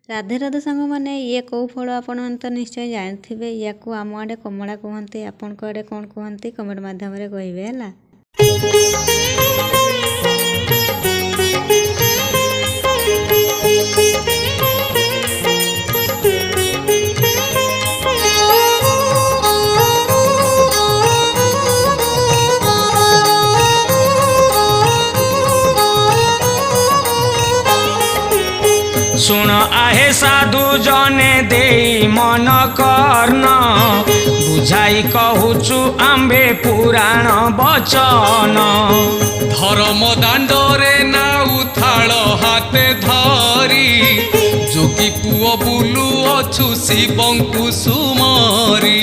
राधे राधे सांग मैंने ये कौ फल आपण तो निश्चय जानते या आम आड़े कमला कहते आपण आड़े कौन कहते कमेंट मध्यम कहे है। सुन आहे साधु जने दे मन कर्ण बुझाई कहूचु आंबे पुराण बचन धर्म दांडरे नाउ थाल हाते धरी जोगी पुओ बुलु अछु शिवंकु सुमरी।